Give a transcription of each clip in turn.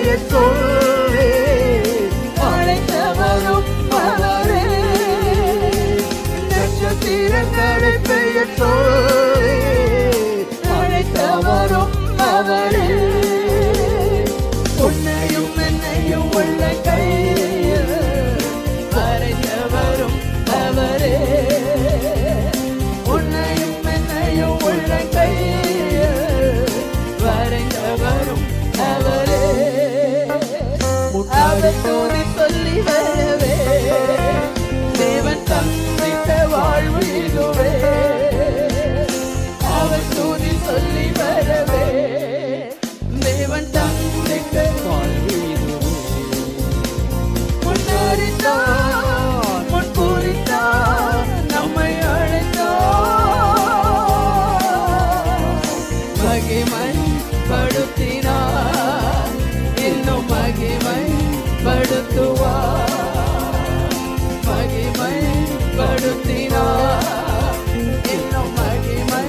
பெயர் சொல்வே அழைத்தவரும் அவரே. நட்சத்திரங்களை பெயர் சொல்வே அழைத்தவரும் அவரே. உன்னையும் என்னையும் உள்ள கையில் வரைந்தவரும் அவரே. உன்னையும் என்னையும் உள்ள கையில் வரைந்தவரும் அவரே. அவர் தூதி சொல்லி வரவே தேவன் தந்திட்ட வாழ்வு இதுவே. அவர் தூதி சொல்லி வரவே தேவன் தந்திட்ட வாழ்வு இதுவே. முன்னறிந்தார் முன் குறித்தார் நம்மை அழைத்தார். மகிமை படுத்தினார் இன்னும் மகிமை படுத்துவார். மகிமை படுத்தினார் இன்னும் மகிமை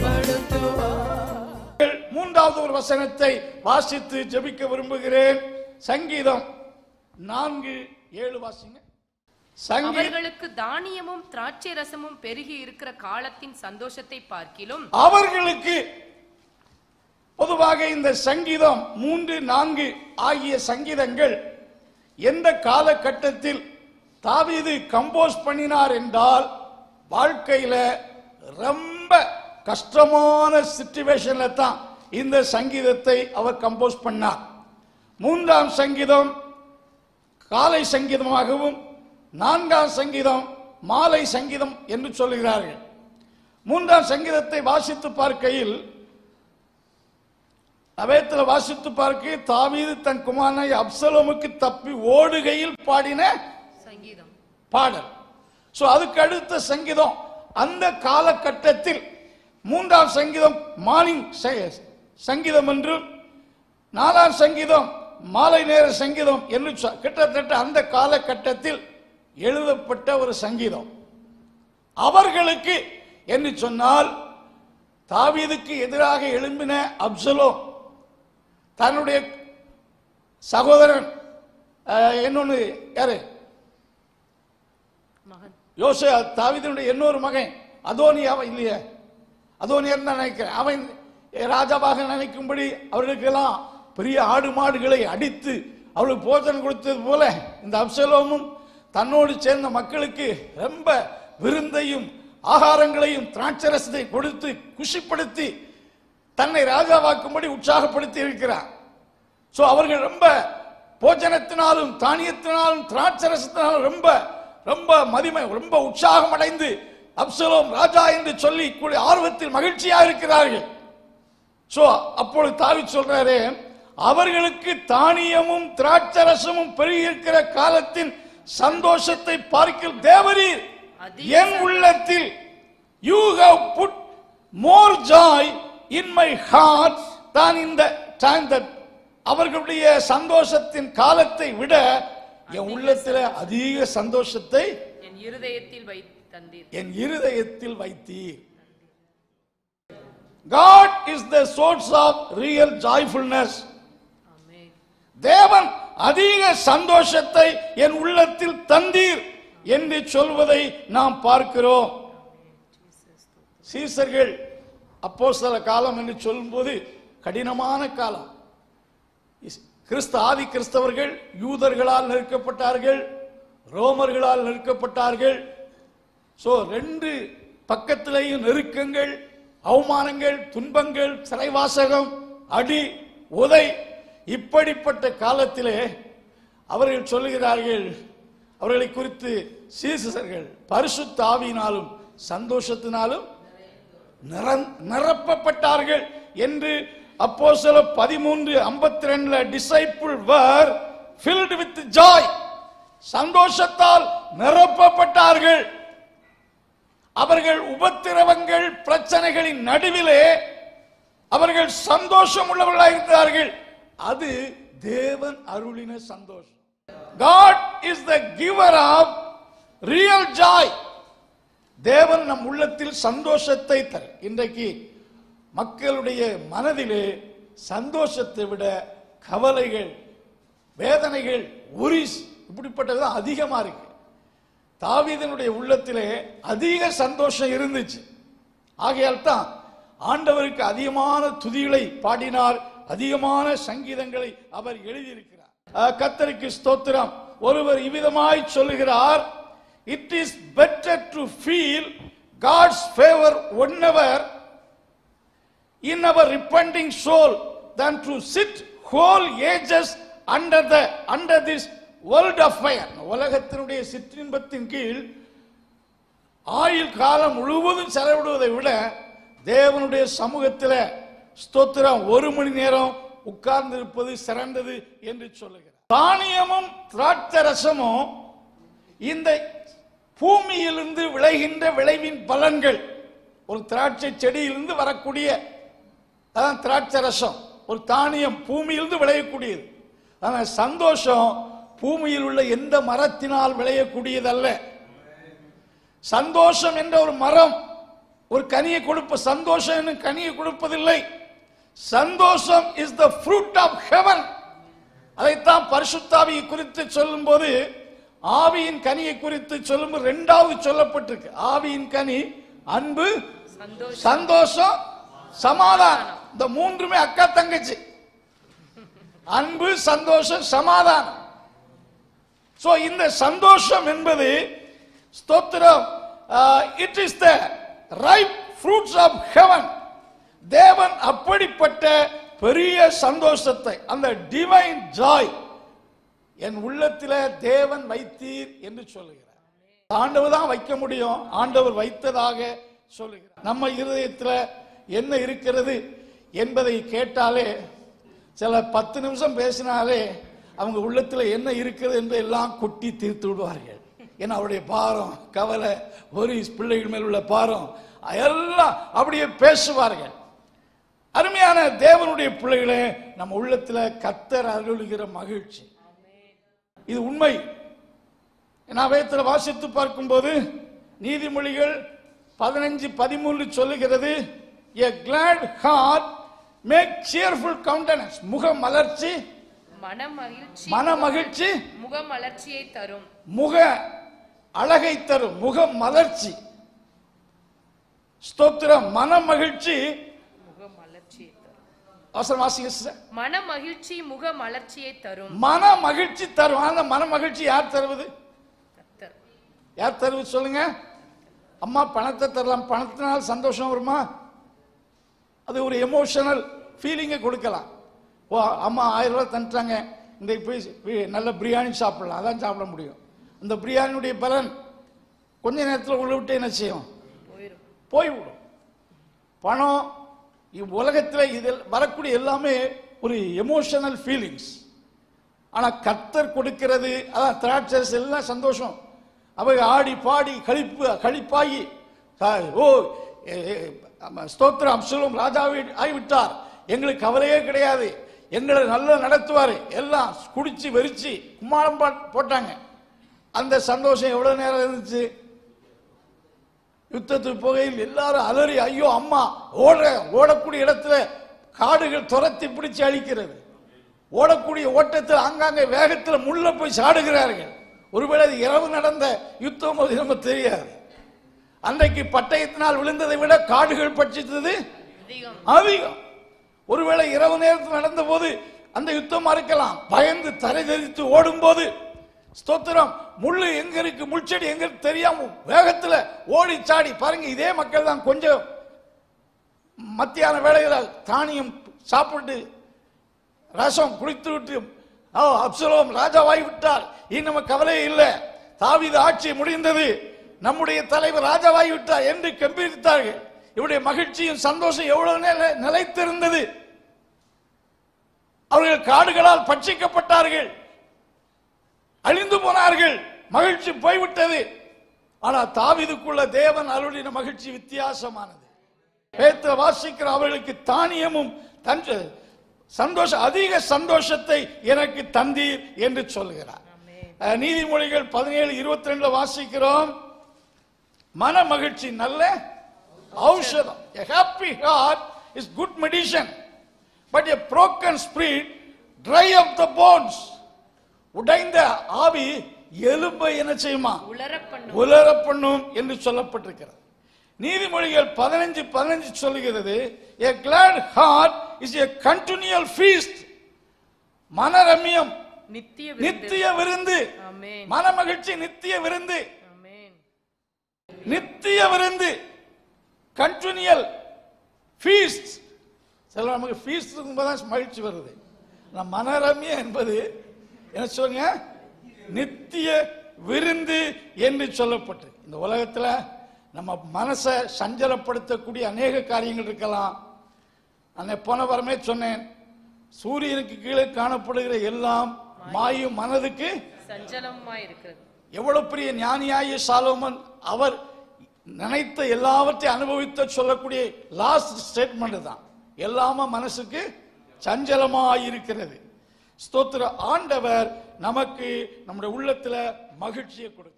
படுத்துவார். மூன்றாவது ஒரு வசனத்தை வாசித்து ஜெபிக்க விரும்புகிறேன். சங்கீதம் 4:7 வாசிங்க. அவர்களுக்கு தானியமும் திராட்சை ரசமும் பெருகி இருக்கிற காலத்தின் சந்தோஷத்தை பார்க்கிலும். அவர்களுக்கு பொதுவாக இந்த சங்கீதம் 3, 4 ஆகிய சங்கீதங்கள் எந்த காலகட்டத்தில் தாவீது கம்போஸ் பண்ணினார் என்றால், வாழ்க்கையில ரொம்ப கஷ்டமான சிச்சுவேஷன்ல தான் இந்த சங்கீதத்தை அவர் கம்போஸ் பண்ணார். 3ஆம் சங்கீதம் காலை சங்கீதமாகவும் 4ஆம் சங்கீதம் மாலை சங்கீதம் என்று சொல்கிறார்கள். 3ஆம் சங்கீதத்தை வாசித்து பார்க்கையில் அவேத்தில் வாசித்து பார்க்க தாவீது தன் குமாரனை அப்சலோமுக்கு தப்பி ஓடுகையில் பாடின சங்கீதம் பாடல். சோ அதுக்கு அடுத்த சங்கீதம் அந்த காலகட்டத்தில் 3ஆம் சங்கீதம் மார்னிங் சங்கீதம் என்றும் 4ஆம் சங்கீதம் மாலை நேர சங்கீதம் என்று கிட்டத்தட்ட அந்த காலகட்டத்தில் எழுதப்பட்ட ஒரு சங்கீதம். அவர்களுக்கு என்று சொன்னால் தாவீதுக்கு எதிராக எழும்பின அப்சலோம் தன்னுடைய சகோதரன் இன்னொன்னு யாரு மகன் யோசே தாவீதுடைய இன்னொரு மகன் அதோனியா இல்லையா, அதோனியர் நினைக்கிறேன். அவன் ராஜாவாக நினைக்கும்படி அவர்களுக்கெல்லாம் பெரிய ஆடு மாடுகளை அடித்து அவளுக்கு போஜனம் கொடுத்தது போல இந்த அப்சலோமும் தன்னோடு சேர்ந்த மக்களுக்கு ரொம்ப விருந்தையும் ஆகாரங்களையும் திராட்சரசத்தை கொடுத்து குஷிப்படுத்தி தன்னை ராஜாவாக்கும்படி உற்சாகப்படுத்தி இருக்கிறார். சோ அவர்கள் ரொம்ப போஜனத்தினாலும் தானியத்தினாலும் திராட்சரசத்தினாலும் ரொம்ப ரொம்ப மதிமை ரொம்ப உற்சாகம் அடைந்து அப்சலோம் ராஜா என்று சொல்லி ஆர்வத்தில் மகிழ்ச்சியாக இருக்கிறார்கள். சோ அப்பொழுது தாவீது சொல்றாரு, அவர்களுக்கு தானியமும் திராட்சரசமும் பெருகி இருக்கிற காலத்தின் சந்தோஷத்தை பார்க்கில் தேவரீர் என் உள்ளத்தில் you have put more joy in my heart than in the time that அவர்களுடைய சந்தோஷத்தின் காலத்தை விட என் உள்ளத்தில் அதிக சந்தோஷத்தை என் இருதயத்தில் தந்தீர், என் இருதயத்தில் வைத்தீர். God is the source of real joyfulness. ஆமென். தேவன் அதிக சந்தோஷத்தை என் உள்ளத்தில் தந்தீர் என்று சொல்வதை நாம் பார்க்கிறோம். சீசர்கள் அப்போஸ்தல காலம் என்று சொல்லும்போது கடினமான காலம். ஆதி கிறிஸ்தவர்கள் யூதர்களால் நெருக்கப்பட்டார்கள், ரோமர்களால் நெருக்கப்பட்டார்கள். சோ 2 பக்கத்திலேயும் நெருக்கங்கள், அவமானங்கள், துன்பங்கள், சிறைவாசகம், அடி உதை. இப்படிப்பட்ட காலத்திலே அவர்கள் சொல்லுகிறார்கள், அவர்களை குறித்து சீசர்கள் பரிசுத்த ஆவியினாலும் சந்தோஷத்தினாலும் நிரப்பப்பட்டார்கள் என்று அப்போஸ்தலர் 13:52 disciple were filled with joy. சந்தோஷத்தால் நிரப்பப்பட்டார்கள். அவர்கள் உபத்திரவங்கள் பிரச்சனைகளின் நடுவிலே அவர்கள் சந்தோஷம் உள்ளவர்களாக இருந்தார்கள். அது தேவன் அருளின சந்தோஷம். God is the giver of real joy. தேவன் நம் உள்ளத்தில் சந்தோஷத்தை தர. இன்றைக்கு மக்களுடைய மனதிலே சந்தோஷத்தை விட கவலைகள், வேதனைகள், உரிஸ் இப்படிப்பட்டது அதிகமா இருக்கு. தாவீதினுடைய உள்ளத்திலே அதிக சந்தோஷம் இருந்துச்சு. ஆகையால் தான் ஆண்டவருக்கு அதிகமான துதிகளை பாடினார், அதிகமான சங்கீதங்களை அவர் எழுதியிருக்கிறார். கர்த்தருக்கு ஸ்தோத்திரம். ஒருவர் இவ்விதமாய் சொல்லுகிறார், it is better to feel God's favour one hour in our repenting soul than to sit whole ages under this world of fire. உலகத்தினுடைய சிற்றின்பத்தின் கீழ் ஆயுள் காலம் முழுவதும் செலவிடுவதை விட தேவனுடைய சமூகத்தில் ஸ்தோத்திரம் 1 மணி நேரம் உட்கார்ந்து இருப்பது சிறந்தது என்று சொல்லுகிறார். தானியமும் திராட்சை ரசமும் இந்த பூமியிலிருந்து விளைகின்ற விளைவின் பலன்கள். ஒரு திராட்சை செடியிலிருந்து வரக்கூடிய அதான் திராட்சை ரசம். ஒரு தானியம் பூமியிலிருந்து விளையக்கூடியது. ஆனால் சந்தோஷம் பூமியில் உள்ள எந்த மரத்தினால் விளையக்கூடியதல்ல. சந்தோஷம் என்ற ஒரு மரம் ஒரு கனியை கொடுப்ப, சந்தோஷம் என்னும் கனியை கொடுப்பதில்லை. சந்தோஷம் is the fruit of heaven. அதைத்தான் பரிசுத்தாவியை குறித்து சொல்லும் போது, ஆவியின் கனியை குறித்து சொல்லும் போது 2வது சொல்லப்பட்டிருக்கு. ஆவியின் கனி அன்பு, சந்தோஷம், சமாதானம். இந்த 3மே அக்கா தங்கச்சி. அன்பு, சந்தோஷம், சமாதானம். சோ இந்த சந்தோஷம் என்பது ஸ்தோத்திரம், it is the ripe fruits of heaven. தேவன் அப்படிப்பட்ட பெரிய சந்தோஷத்தை, அந்த டிவைன் ஜாய் என் உள்ளத்தில் தேவன் வைத்தீர் என்று சொல்லுகிறார். ஆண்டவர் தான் வைக்க முடியும், ஆண்டவர் வைத்ததாக சொல்லுகிறார். நம்ம இருதயத்தில் என்ன இருக்கிறது என்பதை கேட்டாலே, சில 10 நிமிஷம் பேசினாலே அவங்க உள்ளத்தில் என்ன இருக்கிறது என்று எல்லாம் கொட்டி தீர்த்து விடுவார்கள். ஏன்னா அவருடைய பாரம், கவலை, ஒரு பிள்ளைகள் மேல் உள்ள பாரம் எல்லாம் அப்படியே பேசுவார்கள். அருமையான தேவனுடைய பிள்ளைகளே, நம்ம உள்ளத்தில் கர்த்தர் அருளுகிற மகிழ்ச்சி இது உண்மை. நான் வேதத்தில் வாசித்து பார்க்கும்போது நீதிமொழிகள் 15:13 சொல்லுகிறது, a glad heart make cheerful countenance. முகமலர்ச்சி மனமகிழ்ச்சி முகமலர்ச்சியை தரும். முக அழகை தரும். முகமலர்ச்சி ஸ்தோத்திரம். மனமகிழ்ச்சி முகமலர்ச்சியை தரும். அவசரம் வாசிங்க. மனமகிழ்ச்சி முகமலர்ச்சியை தரும். மனமகிழ்ச்சி தரும். அந்த மனமகிழ்ச்சி யார் தருவது? யார் தருவது சொல்லுங்க. அம்மா பணத்தை தரலாம். பணத்தினால் சந்தோஷம் வருமா? அது ஒரு எமோஷனல் ஃபீலிங்கை கொடுக்கலாம். ஓ அம்மா 1000 ரூபாய் தந்துட்டாங்க, இன்றைக்கு போய் நல்ல பிரியாணி சாப்பிடலாம், அதான் சாப்பிட முடியும். அந்த பிரியாணியுடைய பலன் கொஞ்ச நேரத்தில் உள்ள விட்டு என்ன செய்யும்? போய்விடும். பணம் உலகத்தில் இதில் வரக்கூடிய எல்லாமே ஒரு எமோஷனல் ஃபீலிங்ஸ். ஆனால் கர்த்தர் கொடுக்கிறது அதான் திராட்சை எல்லாம் சந்தோஷம். அவை ஆடி பாடி கழிப்பாகி ஓ ஸ்தோத்திரம், அப்சலோம் ராஜாவே ஆகிவிட்டார், எங்களுக்கு கவலையே கிடையாது, எங்களை நல்லா நடத்துவார், எல்லாம் குடிச்சு வெறிச்சு கும்மாளம் போட்டாங்க. அந்த சந்தோஷம் எவ்வளவு நேரம் இருந்துச்சு? யுத்தத்துக்கு போகையில் எல்லாரும் அலறி ஐயோ அம்மா ஓடக்கூடிய இடத்துல காடுகள் துரத்தி பிடிச்சு அழிக்கிறது. ஓடக்கூடிய ஓட்டத்தில் ஆங்காங்கே வேகத்தில் முள்ள போய் சாடுகிறார்கள். ஒருவேளை இரவு நடந்த யுத்தம் நம்ம தெரியாது. அன்றைக்கு பட்டயத்தினால் விழுந்ததை விட காடுகள் பட்சித்தது அதிகம். ஒருவேளை இரவு நேரத்தில் நடந்த போது அந்த யுத்தமா இருக்கலாம். பயந்து தரை தெரித்து ஓடும் போது ஸ்தோத்திரம், முள்ளு எங்க இருக்கு, முள்செடி எங்க தெரியாம வேகத்துல ஓடி சாடி பாருங்க. இதே மக்கள் தான் கொஞ்சம் மத்தியான வேளையில தானியம் சாப்பிட்டு ரசம் குடித்து விட்டு அப்சலோம் ராஜாவாகி விட்டார், இனி நம்ம கவலையே இல்லை, தாவீது ஆட்சி முடிந்தது, நம்முடைய தலைவர் ராஜாவாகி விட்டார் என்று கம்பீரித்தார்கள். இவருடைய மகிழ்ச்சியும் சந்தோஷம் எவ்வளவு நிலைத்திருந்தது. அவர்கள் காடுகளால் பட்சிக்கப்பட்டார்கள், அழிந்து போனார்கள், மகிழ்ச்சி போய்விட்டது. ஆனால் தாவீதுக்குள்ள தேவன் அருளின மகிழ்ச்சி வித்தியாசமானது. பேதுரு வாசிக்கிற அவர்களுக்கு தானியமும் சந்தோஷம், அதிக சந்தோஷத்தை எனக்கு தந்தீர் என்று சொல்கிறார். நீதிமொழிகள் 17:22 வாசிக்கிறோம், மன மகிழ்ச்சி நல்ல ஔஷதம். A happy heart is good medicine, but a broken spirit dry up the bones. உடைந்த ஆவி எலும்பை என்ன செய்யுமா? உலரப்பண்ணும். உலரப்பண்ணும் என்று சொல்லப்பட்டிருக்கிறது. நீதிமொழிகள் 15:15 சொல்லுகிறது, a glad heart is a continual feast. மனரம்யம் நித்திய விருந்து. ஆமென். மனமகிழ்ச்சி நித்திய விருந்து. ஆமென். நித்திய விருந்து, கண்டினியூல் ஃபீஸ்ட். சில நமக்கு ஃபீஸ்ட் இருக்கும்போது மகிழ்ச்சி வருது. மனரம்யம் என்பது என்ன சொல்லுங்க? நித்திய விருந்து என்று சொல்லப்பட்டு. இந்த உலகத்தில் நம்ம மனசை சஞ்சலப்படுத்தக்கூடிய அநேக காரியங்கள் இருக்கலாம். நான் போன வாரமே சொன்னேன், சூரியனுக்கு கீழே காணப்படுகிற எல்லாம் மாயும் மனதுக்கு சஞ்சலமாய் இருக்கிறது. எவ்வளவு பெரிய ஞானியாகிய சாலோமன் அவர் நினைத்த எல்லாவற்றையும் அனுபவித்த சொல்லக்கூடிய லாஸ்ட் ஸ்டேட்மெண்ட் தான், எல்லாமே மனசுக்கு சஞ்சலமாய் இருக்கிறது. ஸ்தோத்திர. ஆண்டவர் நமக்கு நம்முடைய உள்ளத்துல மகிழ்ச்சியை கொடுக்கிறார்.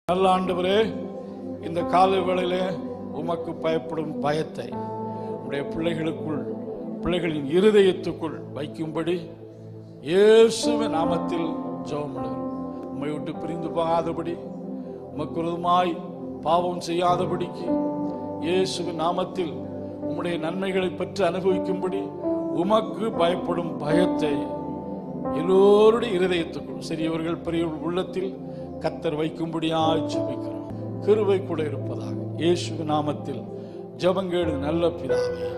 நல்ல ஆண்டவரே, இந்த கால வேளையில உமக்கு பயப்படும் பயத்தை உடைய பிள்ளைகளின் இருதயத்துக்குள் வைக்கும்படி இயேசுவின் நாமத்தில் ஜெபம் பண்ணுகிறோம். உம்மை விட்டு பிரிந்து போகாதபடி, உமக்கு விரோதமாய் பாவம் செய்யாதபடிக்கு இயேசுவின் நாமத்தில் உம்முடைய நன்மைகளை பெற்று அனுபவிக்கும்படி உமக்கு பயப்படும் பயத்தை எல்லோருடைய இருதயத்துக்குள், சிறியவர்கள் பெரியவர்கள் உள்ளத்தில் கர்த்தர் வைக்கும்படியாய் ஜெபிக்கிறோம். கிருபை கூட இருப்பதாக இயேசுவின் நாமத்தில் ஜெபங்கேடு நல்ல பிதாவே.